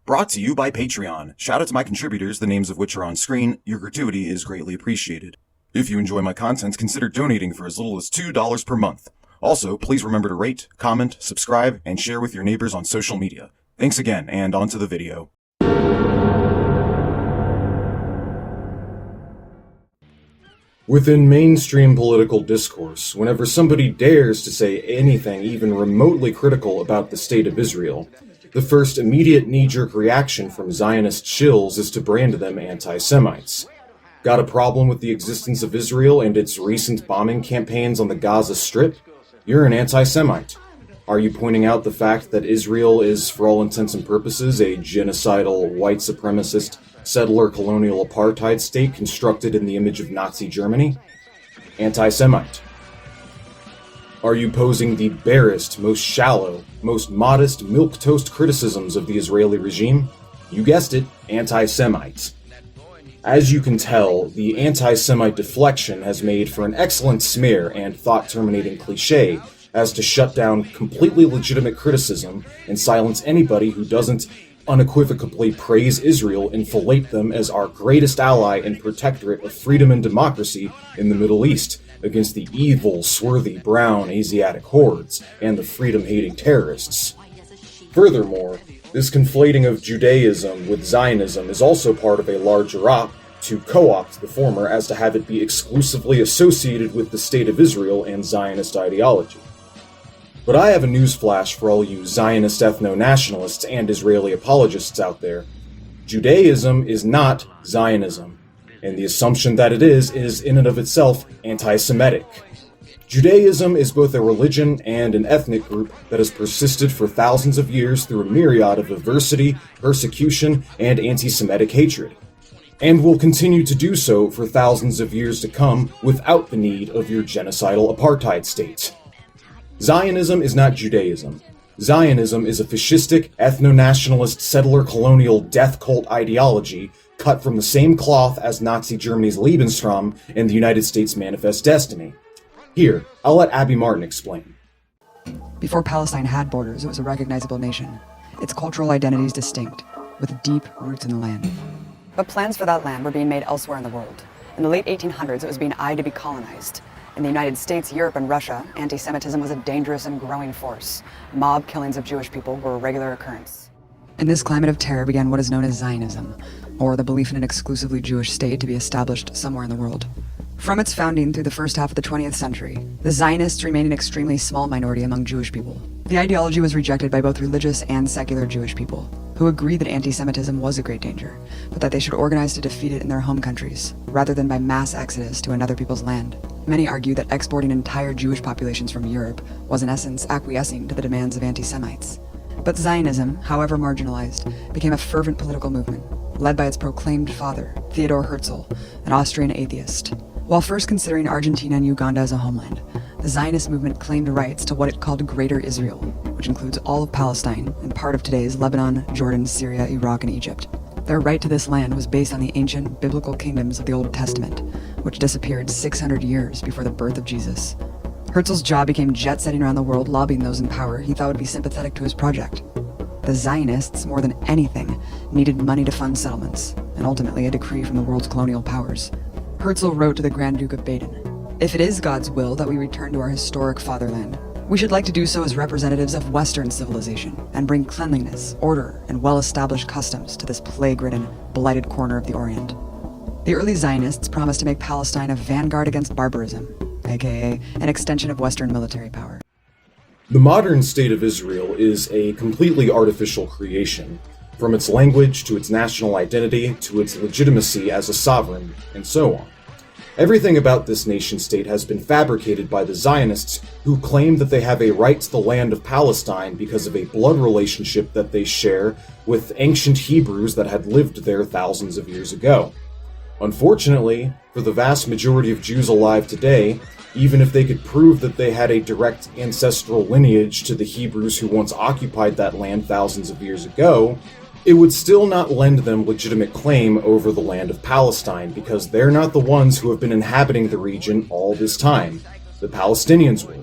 Brought to you by Patreon. Shout out to my contributors, the names of which are on screen. Your gratuity is greatly appreciated. If you enjoy my content, consider donating for as little as $2 per month. Also, please remember to rate, comment, subscribe, and share with your neighbors on social media. Thanks again, and on to the video. Within mainstream political discourse, whenever somebody dares to say anything even remotely critical about the state of Israel, the first immediate knee-jerk reaction from Zionist shills is to brand them anti-Semites. Got a problem with the existence of Israel and its recent bombing campaigns on the Gaza Strip? You're an anti-Semite. Are you pointing out the fact that Israel is, for all intents and purposes, a genocidal, white supremacist, settler colonial apartheid state constructed in the image of Nazi Germany? Anti-Semite. Are you posing the barest, most shallow, most modest milquetoast criticisms of the Israeli regime? You guessed it, anti-Semites. As you can tell, the anti-Semite deflection has made for an excellent smear and thought-terminating cliché as to shut down completely legitimate criticism and silence anybody who doesn't unequivocally praise Israel and fillet them as our greatest ally and protectorate of freedom and democracy in the Middle East against the evil, swarthy, brown Asiatic hordes and the freedom-hating terrorists. Furthermore, this conflating of Judaism with Zionism is also part of a larger op to co-opt the former as to have it be exclusively associated with the State of Israel and Zionist ideology. But I have a newsflash for all you Zionist ethno-nationalists and Israeli apologists out there. Judaism is not Zionism, and the assumption that it is in and of itself anti-Semitic. Judaism is both a religion and an ethnic group that has persisted for thousands of years through a myriad of adversity, persecution, and anti-Semitic hatred, and will continue to do so for thousands of years to come without the need of your genocidal apartheid states. Zionism is not Judaism. Zionism is a fascistic, ethno-nationalist, settler colonial death cult ideology cut from the same cloth as Nazi Germany's Lebensraum and the United States Manifest Destiny. Here, I'll let Abby Martin explain. Before Palestine had borders, it was a recognizable nation. Its cultural identity is distinct, with deep roots in the land. But plans for that land were being made elsewhere in the world. In the late 1800s, it was being eyed to be colonized. In the United States, Europe, and Russia, anti-Semitism was a dangerous and growing force. Mob killings of Jewish people were a regular occurrence. In this climate of terror began what is known as Zionism, or the belief in an exclusively Jewish state to be established somewhere in the world. From its founding through the first half of the 20th century, the Zionists remained an extremely small minority among Jewish people. The ideology was rejected by both religious and secular Jewish people, who agreed that anti-Semitism was a great danger, but that they should organize to defeat it in their home countries, rather than by mass exodus to another people's land. Many argue that exporting entire Jewish populations from Europe was in essence acquiescing to the demands of anti-Semites. But Zionism, however marginalized, became a fervent political movement, led by its proclaimed father, Theodor Herzl, an Austrian atheist. While first considering Argentina and Uganda as a homeland, the Zionist movement claimed rights to what it called Greater Israel, which includes all of Palestine and part of today's Lebanon, Jordan, Syria, Iraq, and Egypt. Their right to this land was based on the ancient biblical kingdoms of the Old Testament, which disappeared 600 years before the birth of Jesus. Herzl's job became jet-setting around the world, lobbying those in power he thought would be sympathetic to his project. The Zionists, more than anything, needed money to fund settlements, and ultimately a decree from the world's colonial powers. Herzl wrote to the Grand Duke of Baden, "If it is God's will that we return to our historic fatherland, we should like to do so as representatives of Western civilization and bring cleanliness, order, and well-established customs to this plague-ridden, blighted corner of the Orient." The early Zionists promised to make Palestine a vanguard against barbarism, aka an extension of Western military power. The modern state of Israel is a completely artificial creation, from its language to its national identity to its legitimacy as a sovereign, and so on. Everything about this nation-state has been fabricated by the Zionists, who claim that they have a right to the land of Palestine because of a blood relationship that they share with ancient Hebrews that had lived there thousands of years ago. Unfortunately, for the vast majority of Jews alive today, even if they could prove that they had a direct ancestral lineage to the Hebrews who once occupied that land thousands of years ago, it would still not lend them legitimate claim over the land of Palestine, because they're not the ones who have been inhabiting the region all this time. The Palestinians were.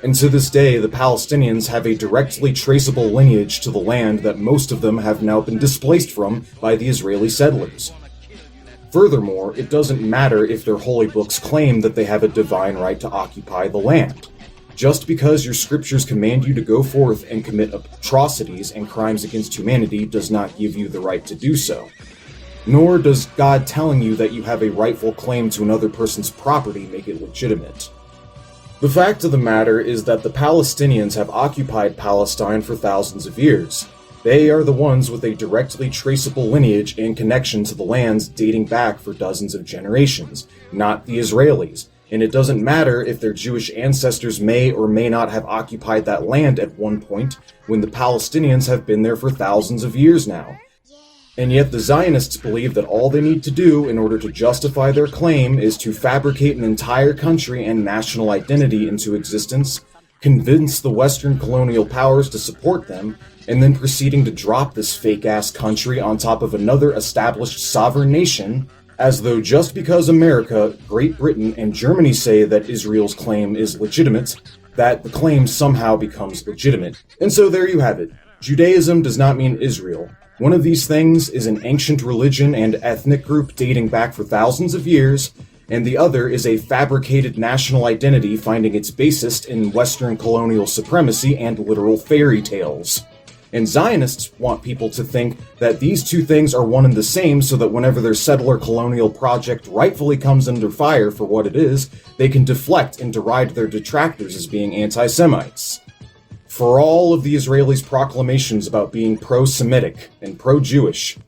And to this day, the Palestinians have a directly traceable lineage to the land that most of them have now been displaced from by the Israeli settlers. Furthermore, it doesn't matter if their holy books claim that they have a divine right to occupy the land. Just because your scriptures command you to go forth and commit atrocities and crimes against humanity does not give you the right to do so. Nor does God telling you that you have a rightful claim to another person's property make it legitimate. The fact of the matter is that the Palestinians have occupied Palestine for thousands of years. They are the ones with a directly traceable lineage and connection to the lands dating back for dozens of generations, not the Israelis. And it doesn't matter if their Jewish ancestors may or may not have occupied that land at one point, when the Palestinians have been there for thousands of years now. And yet the Zionists believe that all they need to do in order to justify their claim is to fabricate an entire country and national identity into existence, convince the Western colonial powers to support them, and then proceeding to drop this fake-ass country on top of another established sovereign nation, as though just because America, Great Britain, and Germany say that Israel's claim is legitimate, that the claim somehow becomes legitimate. And so there you have it. Judaism does not mean Israel. One of these things is an ancient religion and ethnic group dating back for thousands of years, and the other is a fabricated national identity finding its basis in Western colonial supremacy and literal fairy tales. And Zionists want people to think that these two things are one and the same so that whenever their settler colonial project rightfully comes under fire for what it is, they can deflect and deride their detractors as being anti-Semites. For all of the Israelis' proclamations about being pro-Semitic and pro-Jewish,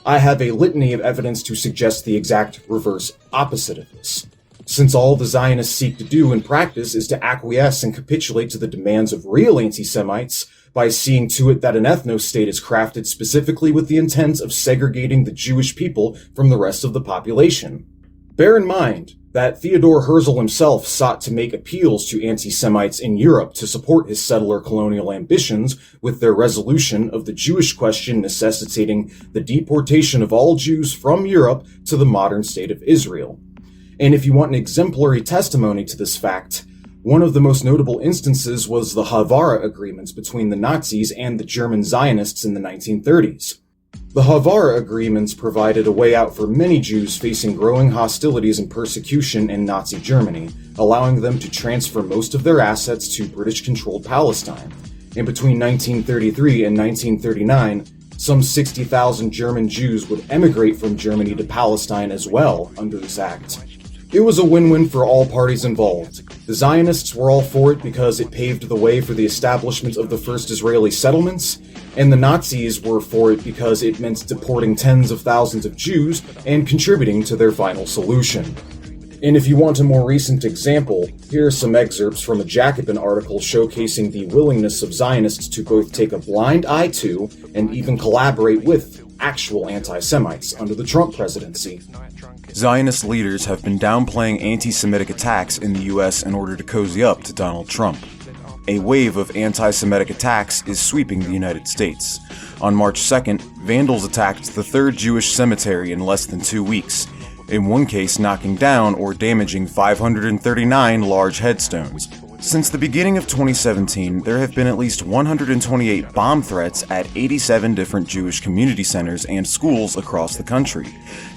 I have a litany of evidence to suggest the exact reverse opposite of this. Since all the Zionists seek to do in practice is to acquiesce and capitulate to the demands of real anti-Semites by seeing to it that an ethno-state is crafted specifically with the intent of segregating the Jewish people from the rest of the population. Bear in mind that Theodore Herzl himself sought to make appeals to anti-Semites in Europe to support his settler colonial ambitions with their resolution of the Jewish question necessitating the deportation of all Jews from Europe to the modern state of Israel. And if you want an exemplary testimony to this fact, one of the most notable instances was the Havara agreements between the Nazis and the German Zionists in the 1930s. The Havara agreements provided a way out for many Jews facing growing hostilities and persecution in Nazi Germany, allowing them to transfer most of their assets to British-controlled Palestine. And between 1933 and 1939, some 60,000 German Jews would emigrate from Germany to Palestine as well under this act. It was a win-win for all parties involved. The Zionists were all for it because it paved the way for the establishment of the first Israeli settlements, and the Nazis were for it because it meant deporting tens of thousands of Jews and contributing to their final solution. And if you want a more recent example, here are some excerpts from a Jacobin article showcasing the willingness of Zionists to both take a blind eye to and even collaborate with actual anti-Semites under the Trump presidency. Zionist leaders have been downplaying anti-Semitic attacks in the US in order to cozy up to Donald Trump. A wave of anti-Semitic attacks is sweeping the United States. On March 2nd, vandals attacked the third Jewish cemetery in less than 2 weeks, in one case knocking down or damaging 539 large headstones. Since the beginning of 2017, there have been at least 128 bomb threats at 87 different Jewish community centers and schools across the country.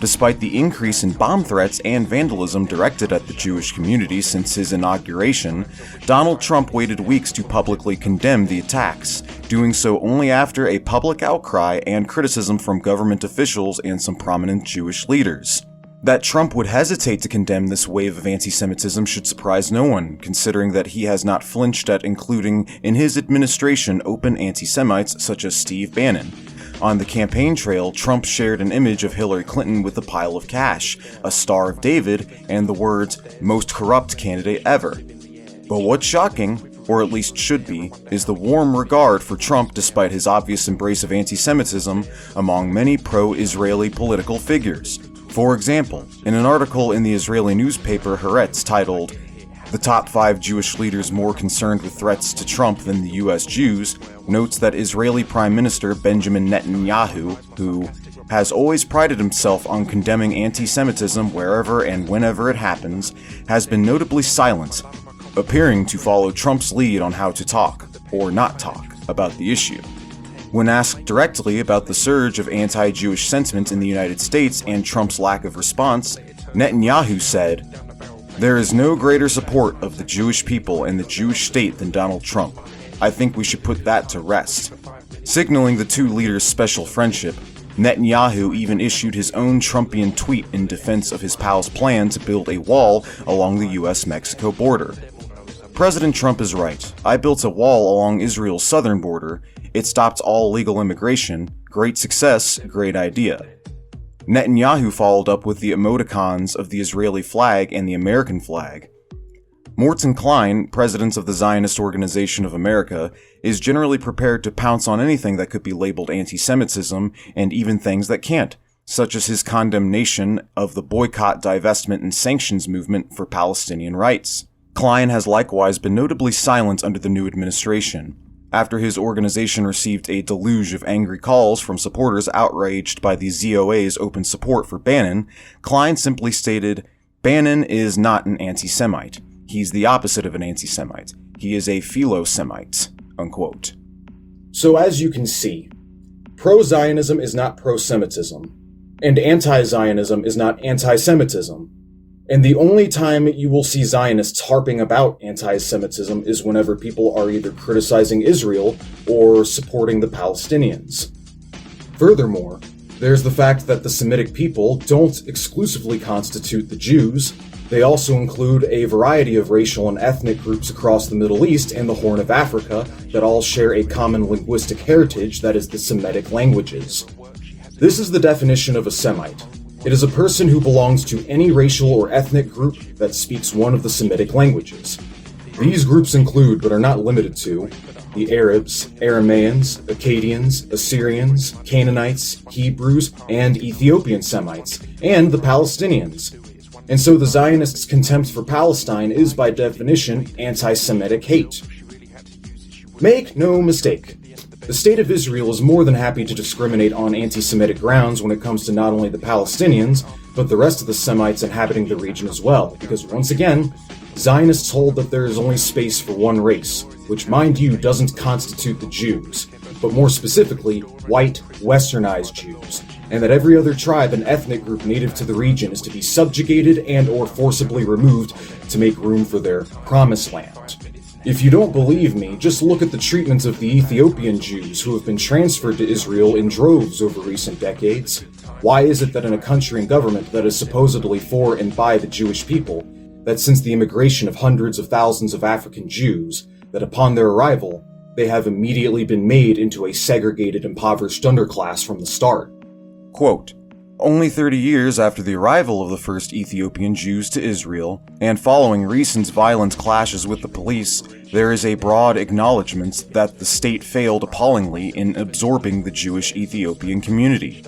Despite the increase in bomb threats and vandalism directed at the Jewish community since his inauguration, Donald Trump waited weeks to publicly condemn the attacks, doing so only after a public outcry and criticism from government officials and some prominent Jewish leaders. That Trump would hesitate to condemn this wave of anti-Semitism should surprise no one, considering that he has not flinched at including in his administration open anti-Semites such as Steve Bannon. On the campaign trail, Trump shared an image of Hillary Clinton with a pile of cash, a Star of David, and the words, "most corrupt candidate ever." But what's shocking, or at least should be, is the warm regard for Trump despite his obvious embrace of anti-Semitism among many pro-Israeli political figures. For example, in an article in the Israeli newspaper Haaretz titled, "The Top 5 Jewish Leaders More Concerned with Threats to Trump Than the US Jews," notes that Israeli Prime Minister Benjamin Netanyahu, who has always prided himself on condemning anti-Semitism wherever and whenever it happens, has been notably silent. appearing to follow Trump's lead on how to talk, or not talk, about the issue. When asked directly about the surge of anti-Jewish sentiment in the United States and Trump's lack of response, Netanyahu said, "There is no greater support of the Jewish people and the Jewish state than Donald Trump. I think we should put that to rest." Signaling the two leaders' special friendship, Netanyahu even issued his own Trumpian tweet in defense of his pal's plan to build a wall along the US-Mexico border. President Trump is right. I built a wall along Israel's southern border. It stopped all illegal immigration. Great success, great idea. Netanyahu followed up with the emoticons of the Israeli flag and the American flag. Morton Klein, president of the Zionist Organization of America, is generally prepared to pounce on anything that could be labeled anti-Semitism, and even things that can't, such as his condemnation of the boycott, divestment, and sanctions movement for Palestinian rights. Klein has likewise been notably silent under the new administration. After his organization received a deluge of angry calls from supporters outraged by the ZOA's open support for Bannon, Klein simply stated, "Bannon is not an anti-Semite. He's the opposite of an anti-Semite. He is a philo-Semite," unquote. So as you can see, pro-Zionism is not pro-Semitism, and anti-Zionism is not anti-Semitism. And the only time you will see Zionists harping about anti-Semitism is whenever people are either criticizing Israel or supporting the Palestinians. Furthermore, there's the fact that the Semitic people don't exclusively constitute the Jews. They also include a variety of racial and ethnic groups across the Middle East and the Horn of Africa that all share a common linguistic heritage that is the Semitic languages. This is the definition of a Semite. It is a person who belongs to any racial or ethnic group that speaks one of the Semitic languages. These groups include, but are not limited to, the Arabs, Arameans, Akkadians, Assyrians, Canaanites, Hebrews, and Ethiopian Semites, and the Palestinians. And so the Zionists' contempt for Palestine is by definition anti-Semitic hate. Make no mistake, the State of Israel is more than happy to discriminate on anti-Semitic grounds when it comes to not only the Palestinians, but the rest of the Semites inhabiting the region as well, because once again, Zionists hold that there is only space for one race, which mind you doesn't constitute the Jews, but more specifically, white, westernized Jews, and that every other tribe and ethnic group native to the region is to be subjugated and or forcibly removed to make room for their promised land. If you don't believe me, just look at the treatment of the Ethiopian Jews who have been transferred to Israel in droves over recent decades. Why is it that in a country and government that is supposedly for and by the Jewish people, that since the immigration of hundreds of thousands of African Jews, that upon their arrival, they have immediately been made into a segregated, impoverished underclass from the start? Quote, "Only 30 years after the arrival of the first Ethiopian Jews to Israel, and following recent violent clashes with the police, there is a broad acknowledgement that the state failed appallingly in absorbing the Jewish Ethiopian community.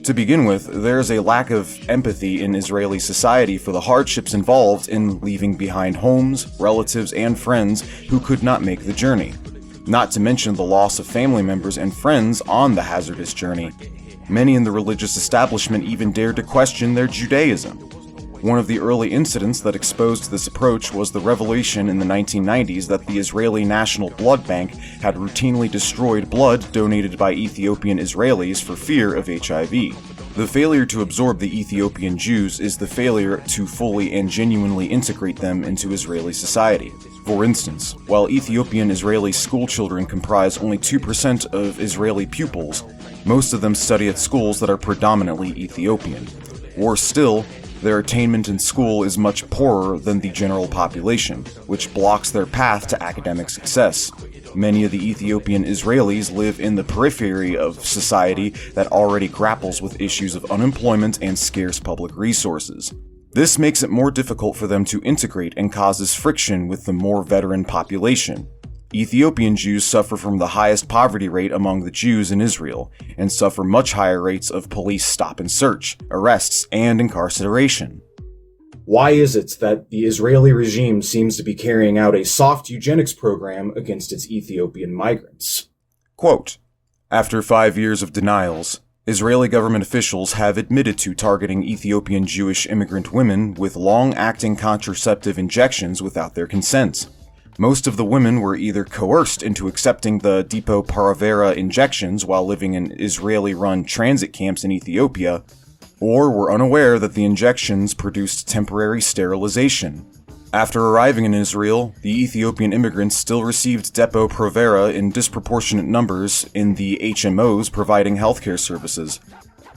To begin with, there is a lack of empathy in Israeli society for the hardships involved in leaving behind homes, relatives, and friends who could not make the journey, not to mention the loss of family members and friends on the hazardous journey. Many in the religious establishment even dared to question their Judaism. One of the early incidents that exposed this approach was the revelation in the 1990s that the Israeli National Blood Bank had routinely destroyed blood donated by Ethiopian Israelis for fear of HIV. The failure to absorb the Ethiopian Jews is the failure to fully and genuinely integrate them into Israeli society. For instance, while Ethiopian Israeli schoolchildren comprise only 2% of Israeli pupils, most of them study at schools that are predominantly Ethiopian. Worse still, their attainment in school is much poorer than the general population, which blocks their path to academic success. Many of the Ethiopian Israelis live in the periphery of society that already grapples with issues of unemployment and scarce public resources. This makes it more difficult for them to integrate and causes friction with the more veteran population. Ethiopian Jews suffer from the highest poverty rate among the Jews in Israel, and suffer much higher rates of police stop and search, arrests, and incarceration. Why is it that the Israeli regime seems to be carrying out a soft eugenics program against its Ethiopian migrants? Quote, "After 5 years of denials, Israeli government officials have admitted to targeting Ethiopian Jewish immigrant women with long-acting contraceptive injections without their consent. Most of the women were either coerced into accepting the DepoProvera injections while living in Israeli-run transit camps in Ethiopia, or were unaware that the injections produced temporary sterilization. After arriving in Israel, the Ethiopian immigrants still received DepoProvera in disproportionate numbers in the HMOs providing healthcare services.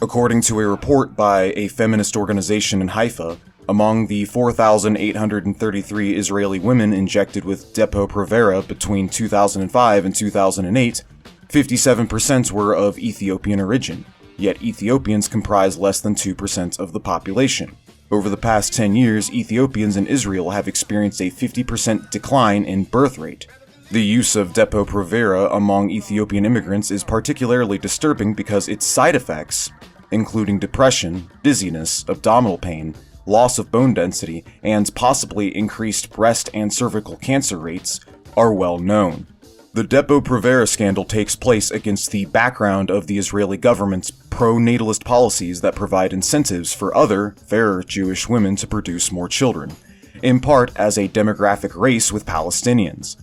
According to a report by a feminist organization in Haifa, among the 4,833 Israeli women injected with DepoProvera between 2005 and 2008, 57% were of Ethiopian origin, yet Ethiopians comprise less than 2% of the population. Over the past 10 years, Ethiopians in Israel have experienced a 50% decline in birth rate. The use of DepoProvera among Ethiopian immigrants is particularly disturbing because its side effects, including depression, dizziness, abdominal pain, loss of bone density, and possibly increased breast and cervical cancer rates, are well known. The DepoProvera scandal takes place against the background of the Israeli government's pro-natalist policies that provide incentives for other, fairer Jewish women to produce more children, in part as a demographic race with Palestinians.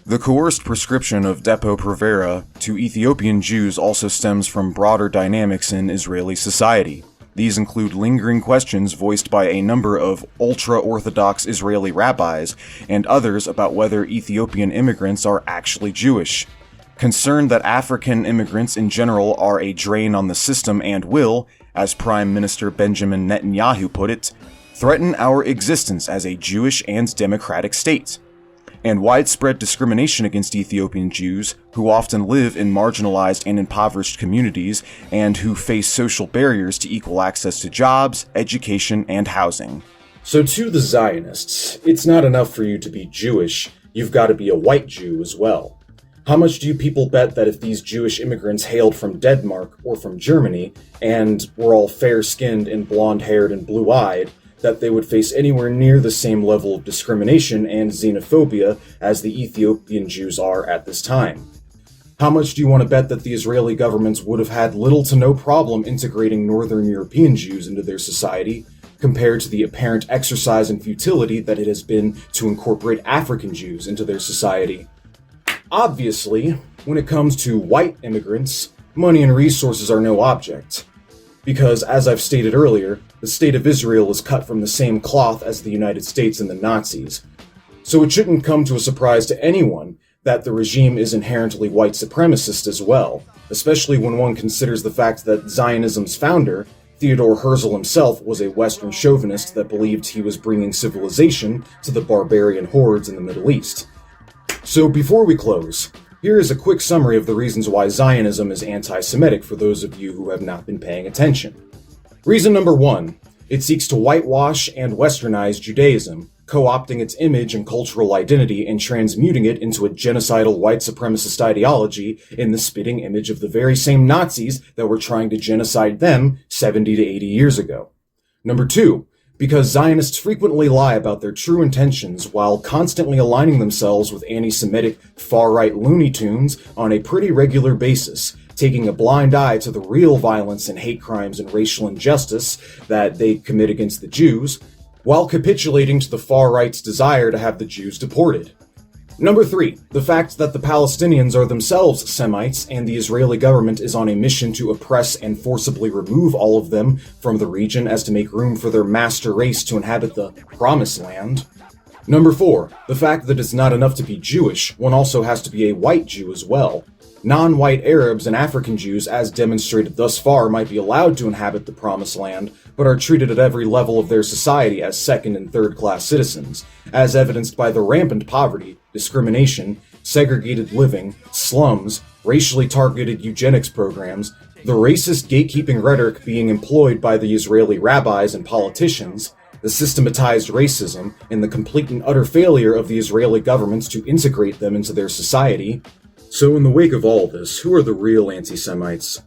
The coerced prescription of DepoProvera to Ethiopian Jews also stems from broader dynamics in Israeli society. These include lingering questions voiced by a number of ultra-Orthodox Israeli rabbis and others about whether Ethiopian immigrants are actually Jewish. Concern that African immigrants in general are a drain on the system and will, as Prime Minister Benjamin Netanyahu put it, threaten our existence as a Jewish and democratic state. And widespread discrimination against Ethiopian Jews, who often live in marginalized and impoverished communities, and who face social barriers to equal access to jobs, education, and housing. So to the Zionists, it's not enough for you to be Jewish, you've got to be a white Jew as well. How much do you people bet that if these Jewish immigrants hailed from Denmark or from Germany, and were all fair-skinned and blonde-haired and blue-eyed, that they would face anywhere near the same level of discrimination and xenophobia as the Ethiopian Jews are at this time? How much do you want to bet that the Israeli governments would have had little to no problem integrating Northern European Jews into their society, compared to the apparent exercise in futility that it has been to incorporate African Jews into their society? Obviously, when it comes to white immigrants, money and resources are no object. Because, as I've stated earlier, the State of Israel is cut from the same cloth as the United States and the Nazis. So it shouldn't come to a surprise to anyone that the regime is inherently white supremacist as well, especially when one considers the fact that Zionism's founder, Theodore Herzl himself, was a Western chauvinist that believed he was bringing civilization to the barbarian hordes in the Middle East. So before we close, here is a quick summary of the reasons why Zionism is anti-Semitic for those of you who have not been paying attention. Reason number 1, it seeks to whitewash and westernize Judaism, co-opting its image and cultural identity and transmuting it into a genocidal white supremacist ideology in the spitting image of the very same Nazis that were trying to genocide them 70 to 80 years ago. Number 2, because Zionists frequently lie about their true intentions while constantly aligning themselves with anti-Semitic far-right Looney Tunes on a pretty regular basis, taking a blind eye to the real violence and hate crimes and racial injustice that they commit against the Jews, while capitulating to the far-right's desire to have the Jews deported. Number 3, the fact that the Palestinians are themselves Semites and the Israeli government is on a mission to oppress and forcibly remove all of them from the region as to make room for their master race to inhabit the Promised Land. Number 4, the fact that it's not enough to be Jewish, one also has to be a white Jew as well. Non-white Arabs and African Jews, as demonstrated thus far, might be allowed to inhabit the Promised Land, but are treated at every level of their society as second- and third-class citizens, as evidenced by the rampant poverty, discrimination, segregated living, slums, racially targeted eugenics programs, the racist gatekeeping rhetoric being employed by the Israeli rabbis and politicians, the systematized racism, and the complete and utter failure of the Israeli governments to integrate them into their society. So in the wake of all this, who are the real anti-Semites?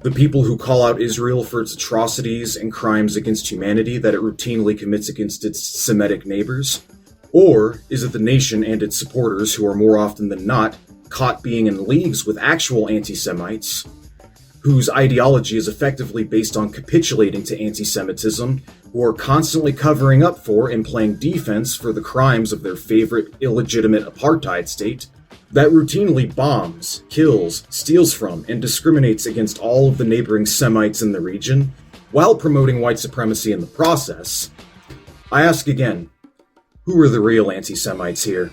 The people who call out Israel for its atrocities and crimes against humanity that it routinely commits against its Semitic neighbors? Or is it the nation and its supporters who are more often than not caught being in leagues with actual anti-Semites? whose ideology is effectively based on capitulating to anti-Semitism, who are constantly covering up for and playing defense for the crimes of their favorite illegitimate apartheid state, that routinely bombs, kills, steals from, and discriminates against all of the neighboring Semites in the region, while promoting white supremacy in the process. I ask again, who are the real anti-Semites here?